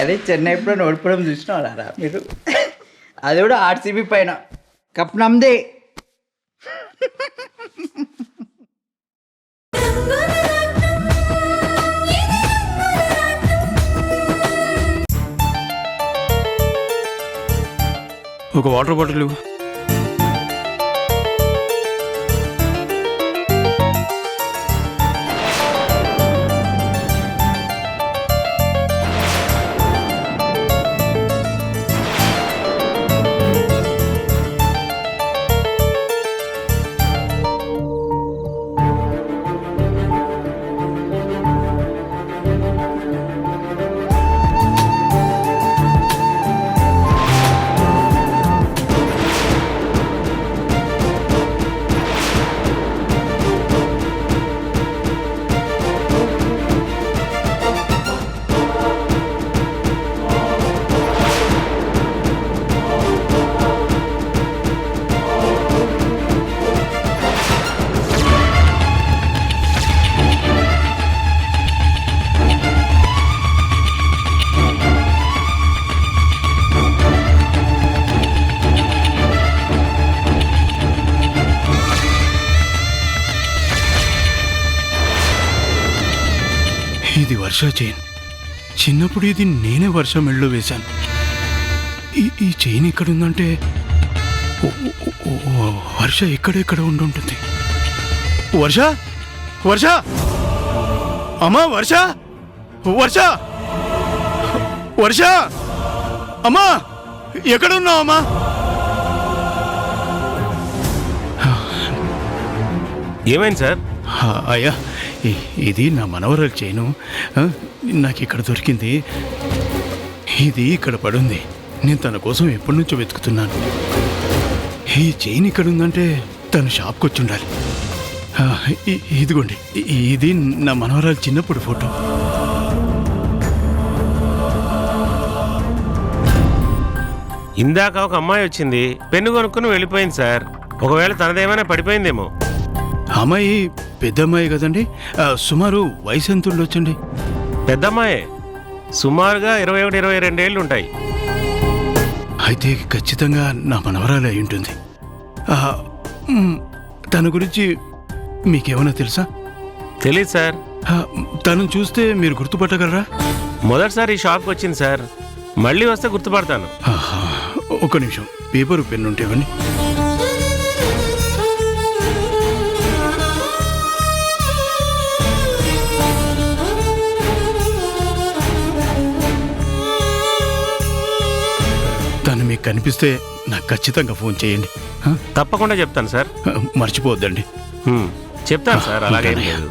అదే చెన్నై ఎప్పుడో ఓడిపోవడం చూసినారా మీరు? అది కూడా ఆర్సీబీ పైన. కప్ నమ్దే. ఒక వాటర్ బాటిల్ ఇవ్వు. ఇది వర్ష చైన్. చిన్నప్పుడు ఇది నేనే వర్ష మెళ్ళో వేశాను. ఈ చైన్ ఎక్కడుందంటే వర్ష ఎక్కడెక్కడ ఉండుంటుంది. వర్ష, వర్ష, అమ్మా వర్ష, వర్ష, వర్ష, అమ్మా ఎక్కడున్నావు అమ్మా? ఏమైంది సార్? అయ్యా, ఇది నా మనవరాలు చైను. నాకు ఇక్కడ దొరికింది. ఇది ఇక్కడ పడుంది. నేను తన కోసం ఎప్పటి నుంచో వెతుకుతున్నాను. ఈ చైన్ ఇక్కడ ఉందంటే తను షాప్కి వచ్చి ఉండాలి. ఇదిగోండి, ఇది నా మనవరాలు చిన్నప్పుడు ఫోటో. ఇందాక ఒక అమ్మాయి వచ్చింది, పెన్ను కొనుక్కుని వెళ్ళిపోయింది సార్. ఒకవేళ తనదేమైనా పడిపోయిందేమో. అమ్మాయి పెద్దమ్మాయి కదండి. సుమారు వయసు ఎంత ఉండొచ్చండి? పెద్దమ్మాయే, సుమారుగా 21-22 ఏళ్ళు ఉంటాయి. అయితే ఖచ్చితంగా నా మనవరాలు అయి ఉంటుంది. తన గురించి మీకేమైనా తెలుసా? తెలీదు సార్. తను చూస్తే మీరు గుర్తుపట్టగలరా? మొదటిసారి ఈ షాప్కి వచ్చింది సార్. మళ్ళీ వస్తే గుర్తుపడతాను. ఒక నిమిషం, పేపరు పెన్ను ఉంటేవని. తను మీకు కనిపిస్తే నాకు ఖచ్చితంగా ఫోన్ చేయండి. తప్పకుండా చెప్తాను సార్. మర్చిపోవద్దండి. చెప్తాను సార్, అలాగే లేదు.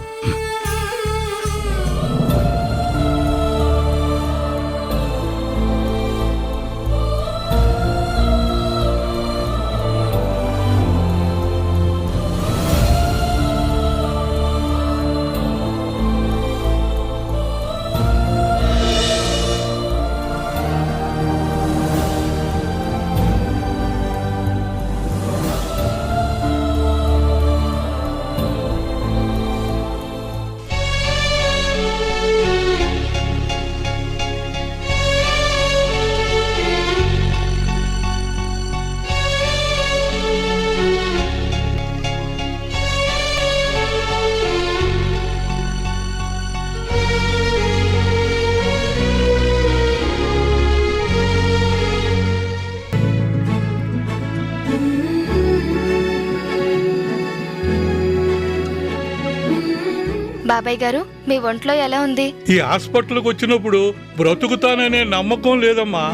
బాబాయ్ గారు, మీ ఒంట్లో ఎలా ఉంది? ఈ హాస్పిటల్కి వచ్చినప్పుడు బ్రతుకుతాననే నమ్మకం లేదమ్మా.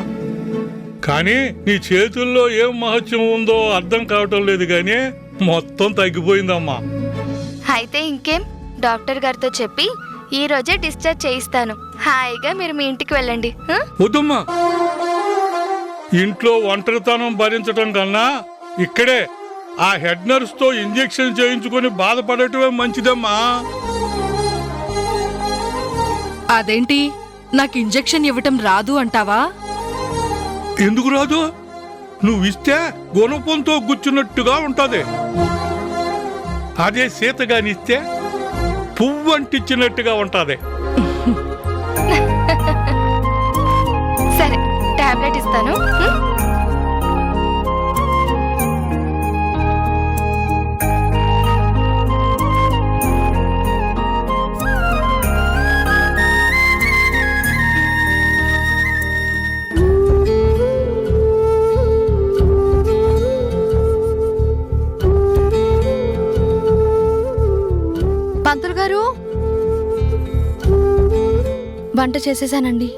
కానీ నీ చేతుల్లో ఏం మహత్యం ఉందో అర్థం కావటం లేదు, కానీ మొత్తం తగ్గిపోయిందమ్మా. అయితే ఇంకేం, డాక్టర్ గారితో చెప్పి ఈ రోజే డిశ్చార్జ్ చేయిస్తాను. హాయిగా మీరు మీ ఇంటికి వెళ్ళండి. వద్దమ్మా, ఇంట్లో ఒంటరితనం భరించటం కన్నా ఇక్కడే ఆ హెడ్ నర్స్ తో ఇంజెక్షన్ చేయించుకుని బాధపడటమే మంచిదమ్మా. అదేంటి, నాకు ఇంజెక్షన్ ఇవ్వటం రాదు అంటావా? ఎందుకు రాదు? నువ్విస్తే గుణపంతో గుచ్చున్నట్టుగా ఉంటది. అదే సీతగానిస్తే పువ్వు అంటించినట్టుగా ఉంటది. టాబ్లెట్ ఇస్తాను. పంతులు గారు, వంట చేసేసానండి.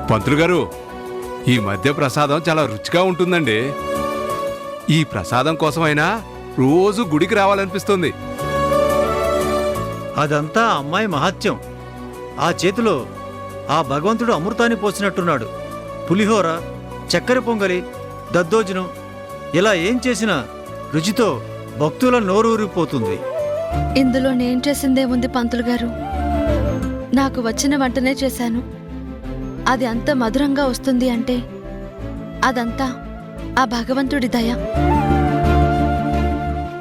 పంతులు గారు, ఈ మధ్య ప్రసాదం చాలా రుచిగా ఉంటుందండి. ఈ ప్రసాదం కోసమైనా రోజు గుడికి రావాలనిపిస్తుంది. అదంతా అమ్మాయి మహత్యం. ఆ చేతిలో ఆ భగవంతుడు అమృతాన్ని పోసినట్టున్నాడు. పులిహోర, చక్కెర పొంగలి, దద్దోజనం ఇలా ఏం చేసినా రుచితో భక్తుల నోరూరిపోతుంది. ఇందులో నేను చేసిందేముంది పంతులు గారు? నాకు వచ్చిన వంటనే చేశాను. అది అంత మధురంగా వస్తుంది అంటే అదంతా ఆ భగవంతుడి దయ,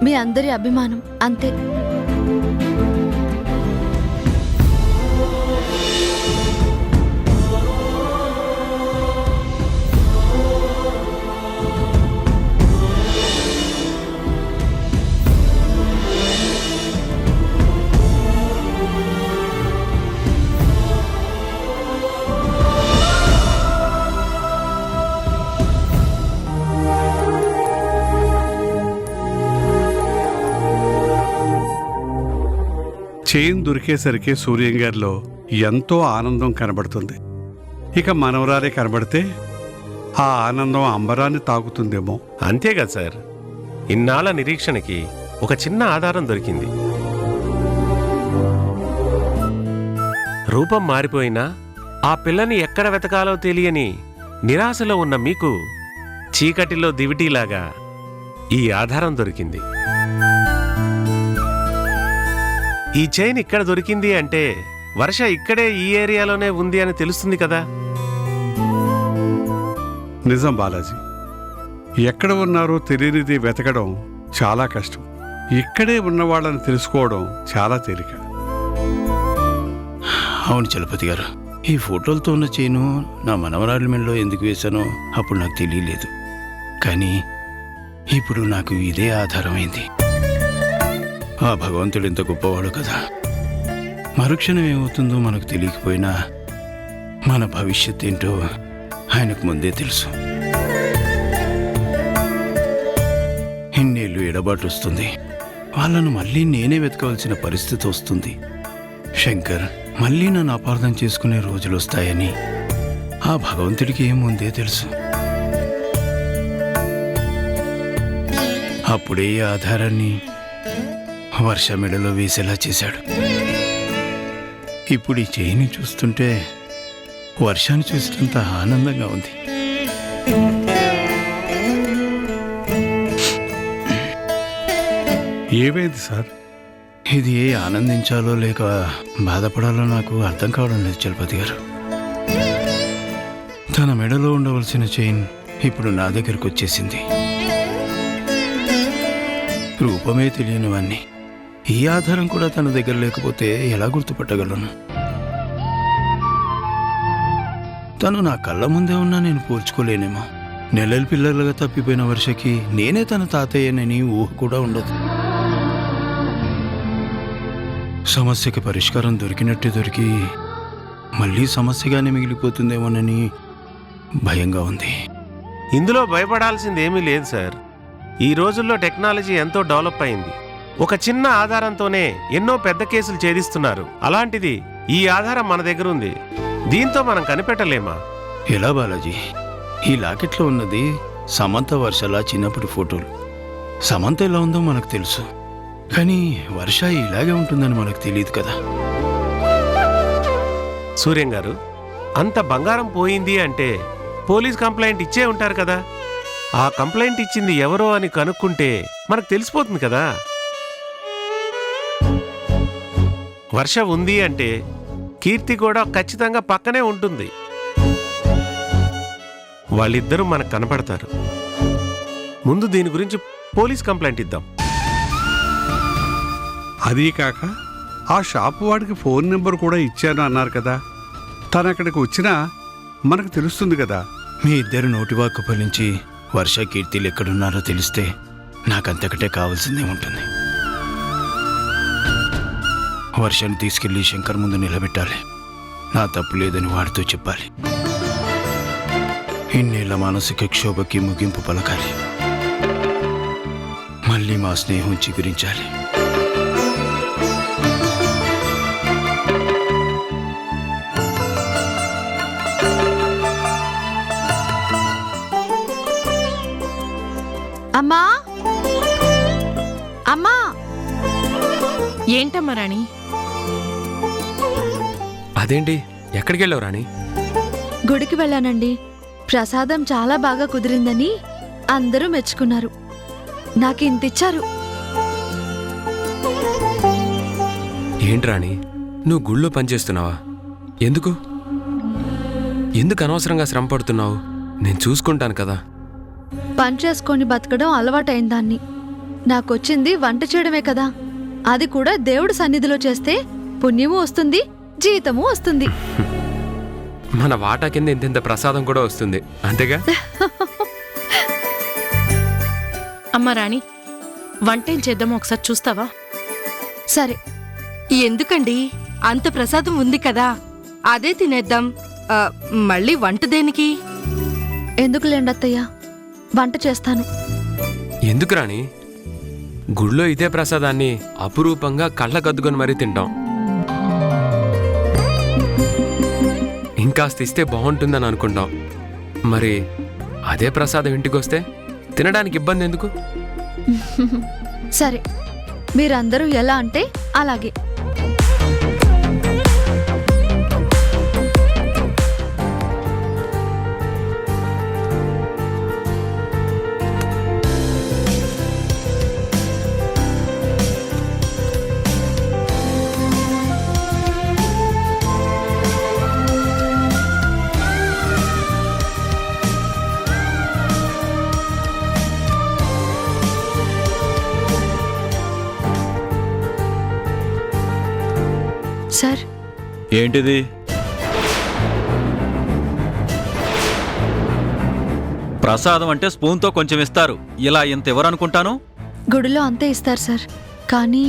మీ అందరి అభిమానం అంతే. చైన్ దొరికేసరికి సూర్యం గారిలో ఎంతో ఆనందం కనబడుతుంది. ఇక మనవరాలే కనబడితే ఆ ఆనందం అంబరాన్ని తాకుతుందేమో. అంతే కదా సార్, ఇన్నాళ్ళ నిరీక్షణకి ఒక చిన్న ఆధారం దొరికింది. రూపం మారిపోయినా ఆ పిల్లని ఎక్కడ వెతకాలో తెలియని నిరాశలో ఉన్న మీకు చీకటిలో దివిటీలాగా ఈ ఆధారం దొరికింది. ఈ చైన్ ఇక్కడ దొరికింది అంటే వర్ష ఇక్కడే ఈ ఏరియాలోనే ఉంది అని తెలుస్తుంది కదా. నిజం బాలాజీ, ఎక్కడ ఉన్నారో తెలియనిది వెతకడం చాలా కష్టం. ఇక్కడే ఉన్నవాళ్ళని తెలుసుకోవడం చాలా తేలిక. అవును చలపతి గారు, ఈ ఫోటోలతో ఉన్న చైను నా మనవరాలి మెడలో ఎందుకు వేశానో అప్పుడు నాకు తెలియలేదు. కానీ ఇప్పుడు నాకు ఇదే ఆధారమైంది. ఆ భగవంతుడు ఎంత గొప్పవాడు కదా. మరుక్షణం ఏమవుతుందో మనకు తెలియకపోయినా మన భవిష్యత్ ఏంటో ఆయనకు ముందే తెలుసు. ఇన్నేళ్ళు ఎడబాటు వస్తుంది, వాళ్ళను మళ్ళీ నేనే వెతకవలసిన పరిస్థితి వస్తుంది. శంకర్ మళ్ళీ నన్ను అపార్థం చేసుకునే రోజులు వస్తాయని ఆ భగవంతుడికి ఏం ముందే తెలుసు. అప్పుడే ఈ ఆధారాన్ని వర్ష మెడలో వేసేలా చేశాడు. ఇప్పుడు ఈ చేయిని చూస్తుంటే వర్షాన్ని చూసినంత ఆనందంగా ఉంది. ఏమైంది సార్? ఇది ఆనందించాలో లేక బాధపడాలో నాకు అర్థం కావడం లేదు చలపతి గారు. తన మెడలో ఉండవలసిన చైన్ ఇప్పుడు నా దగ్గరకు వచ్చేసింది. రూపమే తెలియనివన్నీ, ఈ ఆధారం కూడా తన దగ్గర లేకపోతే ఎలా గుర్తుపట్టగలను? తను నా కళ్ళ ముందే ఉన్నా నేను పోల్చుకోలేనేమో. నెలల పిల్లలుగా తప్పిపోయిన వర్షకి నేనే తన తాతయ్యనని ఊహ కూడా ఉండదు. సమస్యకి పరిష్కారం దొరికినట్టే దొరికి మళ్ళీ సమస్యగానే మిగిలిపోతుందేమోనని భయంగా ఉంది. ఇందులో భయపడాల్సింది ఏమీ లేదు సార్. ఈ రోజుల్లో టెక్నాలజీ ఎంతో డెవలప్ అయింది. ఒక చిన్న ఆధారంతోనే ఎన్నో పెద్ద కేసులు ఛేదిస్తున్నారు. అలాంటిది ఈ ఆధారం మన దగ్గర ఉంది. దీంతో మనం కనిపెట్టలేమా? ఎలా బాలాజీ? ఈ లాకెట్లో ఉన్నది సమంత వర్షలా చిన్నప్పటి ఫోటోలు. సమంత ఎలా ఉందో మనకు తెలుసు, కానీ వర్ష ఇలాగే ఉంటుందని మనకు తెలియదు కదా. సూర్యం గారు, అంత బంగారం పోయింది అంటే పోలీస్ కంప్లైంట్ ఇచ్చే ఉంటారు కదా. ఆ కంప్లైంట్ ఇచ్చింది ఎవరో అని కనుక్కుంటే మనకు తెలిసిపోతుంది కదా. వర్ష ఉంది అంటే కీర్తి కూడా ఖచ్చితంగా పక్కనే ఉంటుంది. వాళ్ళిద్దరూ మనకు కనపడతారు. ముందు దీని గురించి పోలీస్ కంప్లైంట్ ఇద్దాం. అదీ కాక ఆ షాపు వాడికి ఫోన్ నెంబర్ కూడా ఇచ్చాను అన్నారు కదా, తను అక్కడికి వచ్చినా మనకు తెలుస్తుంది కదా. మీ ఇద్దరు నోటివాక్కు ఫలించి వర్ష కీర్తిలు ఎక్కడున్నారో తెలిస్తే నాకంతకటే కావాల్సిందే ఉంటుంది. వర్షను తీసుకెళ్లి శంకర్ ముందు నిలబెట్టాలి. నా తప్పు లేదని వాడితో చెప్పాలి. ఇన్నేళ్ల మానసిక క్షోభకి ముగింపు పలకాలి. మళ్ళీ మా స్నేహం చిగురించాలి. అమ్మా, అమ్మా, ఏంటమ్మా రాణి? అదేంటి, ఎక్కడికి వెళ్ళావు రాణి? గుడికి వెళ్ళానండి. ప్రసాదం చాలా బాగా కుదిరిందని అందరూ మెచ్చుకున్నారు. నాకు ఇంతిచ్చారు. ఏంటి రాణి, నువ్వు గుళ్ళో పనిచేస్తున్నావా? ఎందుకు అనవసరంగా శ్రమ పడుతున్నావు? నేను చూసుకుంటాను కదా. పని చేసుకొని బతకడం అలవాటైన దాన్ని. నాకొచ్చింది వంట చేయడమే కదా. అది కూడా దేవుడి సన్నిధిలో చేస్తే పుణ్యము వస్తుంది, జీతము వస్తుంది. మన వాటా కింద ఇంత ప్రసాదం కూడా వస్తుంది, అంతేగా? అమ్మా రాణి, వంటేం చేద్దామో ఒకసారి చూస్తావా? సరే. ఎందుకండి, అంత ప్రసాదం ఉంది కదా, అదే తినేద్దాం. మళ్ళీ వంట దేనికి? ఎందుకులేండి అత్తయ్య, వంట చేస్తాను. ఎందుకు రాణి? గుళ్ళో ఇదే ప్రసాదాన్ని అపురూపంగా కళ్ళకద్దుకొని మరీ తింటాం. ఇంకాస్త ఇస్తే బాగుంటుందని అనుకుంటాం. మరి అదే ప్రసాదం ఇంటికి వస్తే తినడానికి ఇబ్బంది ఎందుకు? సరే, మీరందరూ ఎలా అంటే అలాగే. సార్, ఏంటిది? ప్రసాదం అంటే స్పూన్తో కొంచెం ఇస్తారు, ఇలా ఇంత ఎవరనుకుంటాను? గుడిలో అంతే ఇస్తారు సార్, కానీ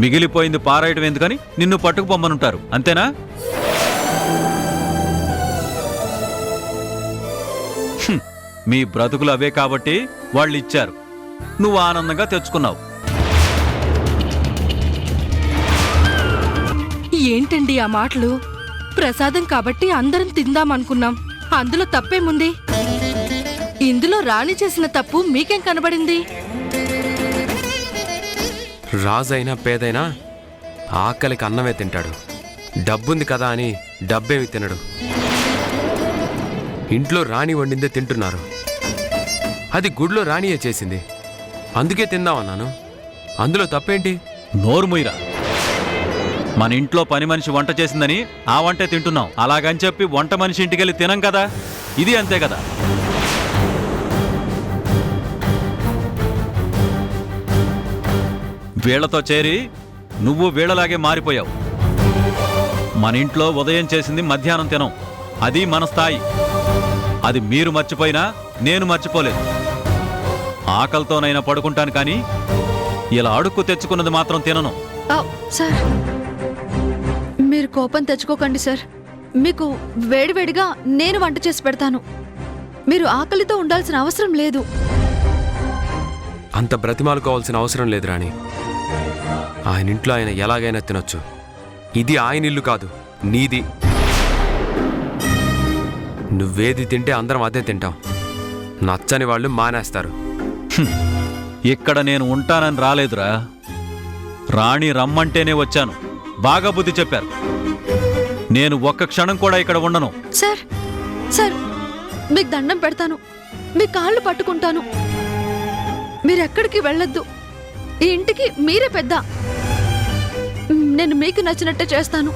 మిగిలిపోయింది పారాయటం ఎందుకని నిన్ను పట్టుకుపోమ్మనుంటారు, అంతేనా? మీ బ్రతుకులు అవే కాబట్టి వాళ్ళు ఇచ్చారు, నువ్వు ఆనందంగా తెచ్చుకున్నావు. ఏంటండి ఆ మాటలు? ప్రసాదం కాబట్టి అందరం తిందామనుకున్నాం, అందులో తప్పేముంది? ఇందులో రాణి చేసిన తప్పు మీకేం కనబడింది? రాజైనా పేదైనా ఆకలికి అన్నమే తింటాడు. డబ్బుంది కదా అని డబ్బేమి తినడు. ఇంట్లో రాణి వండిందే తింటున్నారు. అది గుడిలో రాణియే చేసింది, అందుకే తిందామన్నాను. అందులో తప్పేంటి? నోరుముయిరా. మన ఇంట్లో పని మనిషి వంట చేసిందని ఆ వంటే తింటున్నాం, అలాగని చెప్పి వంట మనిషి ఇంటికెళ్ళి తినం కదా, ఇది అంతే కదా. వీళ్లతో చేరి నువ్వు వీళ్ళలాగే మారిపోయావు. మన ఇంట్లో ఉదయం చేసింది మధ్యాహ్నం తినం, అది మన స్థాయి. అది మీరు మర్చిపోయినా నేను మర్చిపోలేదు. ఆకలితోనైనా పడుకుంటాను కానీ ఇలా అడుక్కు తెచ్చుకున్నది మాత్రం తినను. సార్, మీరు కోపం తెచ్చుకోకండి సార్. మీకు వేడివేడిగా నేను వంట చేసి పెడతాను. మీరు ఆకలితో ఉండాల్సిన అవసరం లేదు. అంత బ్రతిమాలుకోవాల్సిన అవసరం లేదు రాణి. ఆయన ఇంట్లో ఆయన ఎలాగైనా తినొచ్చు. ఇది ఆయన ఇల్లు కాదు, నీది. నువ్వేది తింటే అందరం అదే తింటాం. నచ్చని వాళ్ళు మానేస్తారు. ఇక్కడ నేను ఉంటానని రాలేదురా, రాణి రమ్మంటేనే వచ్చాను. బాగా బుద్ధి చెప్పారు. నేను ఒక్క క్షణం కూడా ఇక్కడ ఉండను. సార్, సార్, మీకు దండం పెడతాను, మీ కాళ్ళు పట్టుకుంటాను. మీరెక్కడికి వెళ్ళొద్దు. ఈ ఇంటికి మీరే పెద్ద. నేను మీకు నచ్చినట్టే చేస్తాను.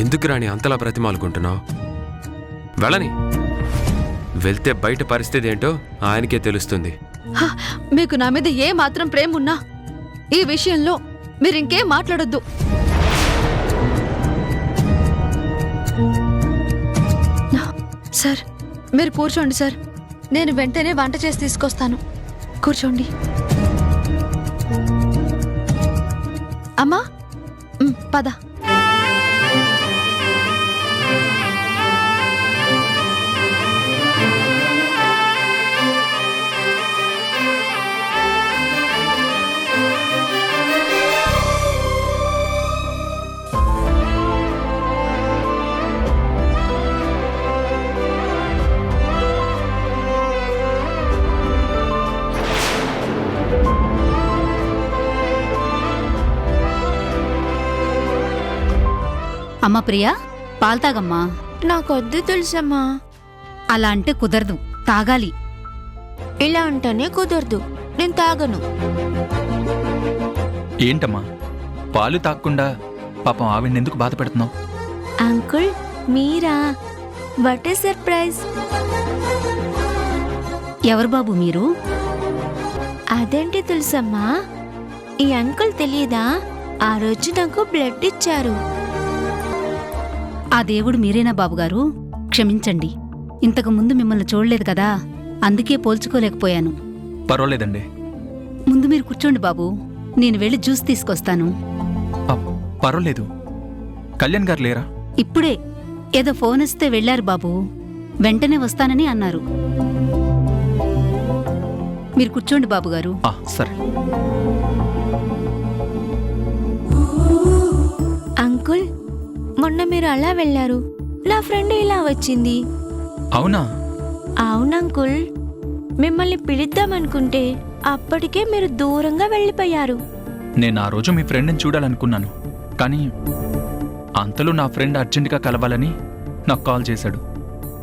ఎందుకు రాణి అంతలా బ్రతిమాలుకుంటున్నావు? వెళ్ళని. వెళ్తే బయట పరిస్థితి ఏంటో ఆయనకే తెలుస్తుంది. హ, మీకు నా మీద ఏ మాత్రం ప్రేమ ఉన్నా ఈ విషయంలో మీరు ఇంకేం మాట్లాడొద్దు. సార్, మీరు కూర్చోండి సార్. నేను వెంటనే వంట చేసి తీసుకొస్తాను. కూర్చోండి. అమ్మా, పద. అమ్మ ప్రియా, పాలు తాగమ్మా. నాకొద్దు తులసమ్మా. అలా అంటే కుదరదు, తాగాలి. ఇలా అంటేనే కుదరదు, నేను తాగను. ఏంటమ్మా పాలు తాగకుండా పాపం ఆవిడెందుకు బాధ పెడుతున్నావు? Uncle, Meera? What a surprise. ఎవరు బాబు మీరు? అదేంటి తులసమ్మా, ఈ అంకుల్ తెలియదా? ఆ రోజు నాకు బ్లడ్ ఇచ్చారు. ఆ దేవుడు మీరేనా బాబుగారు? క్షమించండి, ఇంతకు ముందు మిమ్మల్ని చూడలేదు కదా, అందుకే పోల్చుకోలేకపోయాను. పర్వాలేదండి. ముందు మీరు కూర్చోండి బాబు, నేను వెళ్ళి జ్యూస్ తీసుకొస్తాను. పర్వాలేదు. కళ్యాణ్ గారు లేరా? ఇప్పుడే ఏదో ఫోన్ వస్తే వెళ్ళారు బాబు, వెంటనే వస్తానని అన్నారు. మీరు కూర్చోండి బాబుగారు. సరే. అంకుల్, మొన్న మీరు అలా వెళ్ళారు, నా ఫ్రెండ్ ఇలా వచ్చింది. అవునా? అవునంకుల్, మిమ్మల్ని పిలుద్దామనుకుంటే అప్పటికే మీరు దూరంగా వెళ్ళిపోయారు. నేను ఆ రోజు మీ ఫ్రెండ్ని చూడాలనుకున్నాను, కానీ అంతలో నా ఫ్రెండ్ అర్జెంటుగా కలవాలని నాకు కాల్ చేశాడు,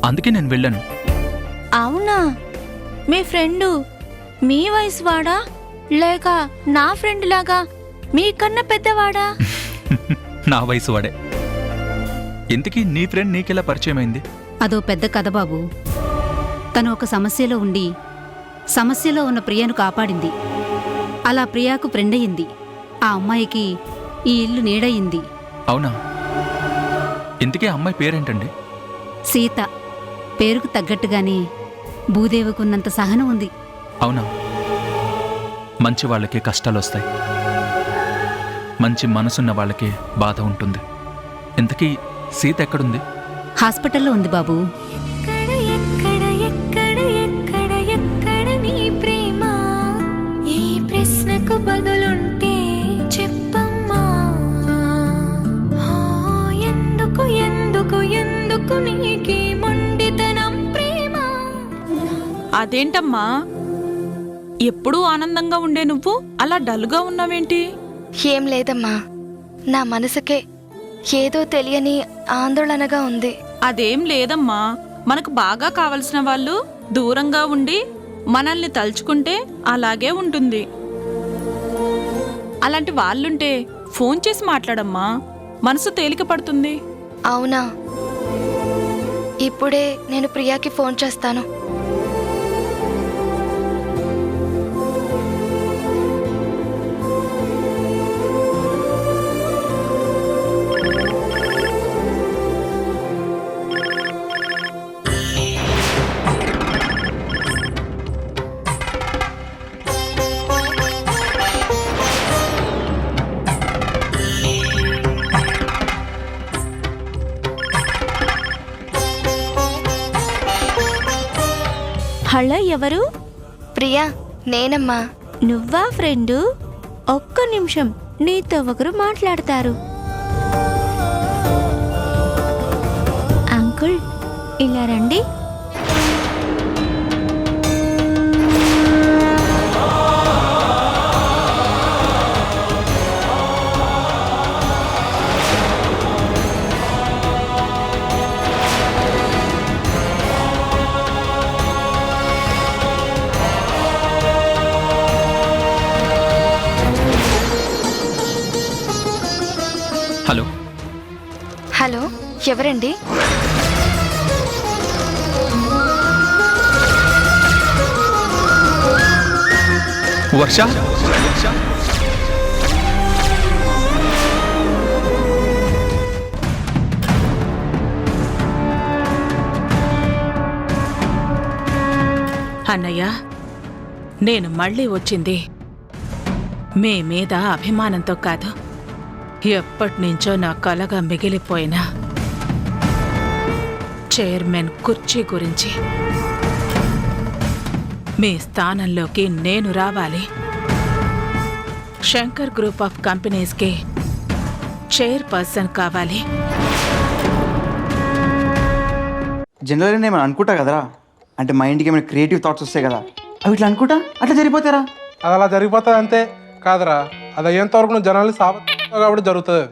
అందుకే నేను వెళ్ళాను. అవునా? మీ ఫ్రెండు మీ వయసు వాడా లేక నా ఫ్రెండ్ లాగా మీకన్నా పెద్దవాడా? నా వయసు వాడే. ఇంతకీ నీ ఫ్రెండ్ నీకెలా పరిచయం అయింది? అదో పెద్ద కథ బాబు. తను ఒక సమస్యలో ఉండి సమస్యలో ఉన్న ప్రియను కాపాడింది. అలా ప్రియాకు ఫ్రెండ్ అయింది. ఆ అమ్మాయికి ఈ ఇల్లు నీడయింది. అవునా? ఇంతకీ అమ్మాయి పేరేంటండి? సీత. పేరుకు తగ్గట్టుగానే భూదేవికున్నంత సహనం ఉంది. అవునా? మంచి వాళ్ళకే కష్టాలొస్తాయి, మంచి మనసున్న వాళ్ళకే బాధ ఉంటుంది. ఇంతకీ సీత ఎక్కడుంది? హాస్పిటల్లో ఉంది బాబు. ఈ ప్రశ్నకు బదులుంటే చెప్పమ్మా. ఎందుకు ఎందుకు ఎందుకు నీకి మొండితనం ప్రేమ? అదేంటమ్మా, ఎప్పుడూ ఆనందంగా ఉండే నువ్వు అలా డల్గా ఉన్నావేంటి? ఏం లేదమ్మా, నా మనసుకే ఏదో తెలియని ఆందోళనగా ఉంది. అదేం లేదమ్మా, మనకు బాగా కావలసిన వాళ్ళు దూరంగా ఉండి మనల్ని తలుచుకుంటే అలాగే ఉంటుంది. అలాంటి వాళ్ళుంటే ఫోన్ చేసి మాట్లాడమ్మా, మనసు తేలిక పడుతుంది. అవునా? ఇప్పుడే నేను ప్రియాకి ఫోన్ చేస్తాను. హలో, ఎవరు? ప్రియా, నేనమ్మా. నువ్వా ఫ్రెండు? ఒక్క నిమిషం, నీతో ఒకరు మాట్లాడతారు. అంకుల్, ఇలా రండి. హలో హలో, ఎవరండి? వర్ష అన్నయ్య, నేను మళ్ళీ వచ్చింది మీ మీద అభిమానంతో కాదు, ఎప్పటినుంచో నా కలగా మిగిలిపోయిన చైర్మన్ కుర్చీ గురించి. మీ స్థానంలోకి నేను రావాలి. శంకర్ గ్రూప్ ఆఫ్ కంపెనీస్కి చైర్పర్సన్ కావాలి. జనరల్గా నేను అనుకుంటా కదరా, అంటే మైండ్కి ఏమైనా క్రియేటివ్ థాట్స్ వస్తాయి కదా, అవి ఇట్లా అనుకుంటా అట్లా జరిగిపోతారా? అది అలా జరిగిపోతుంది అంతే కాదురా, అది అయ్యేంత వరకు నువ్వు జనాల్ని కాబట్టి జరుగుతుంది.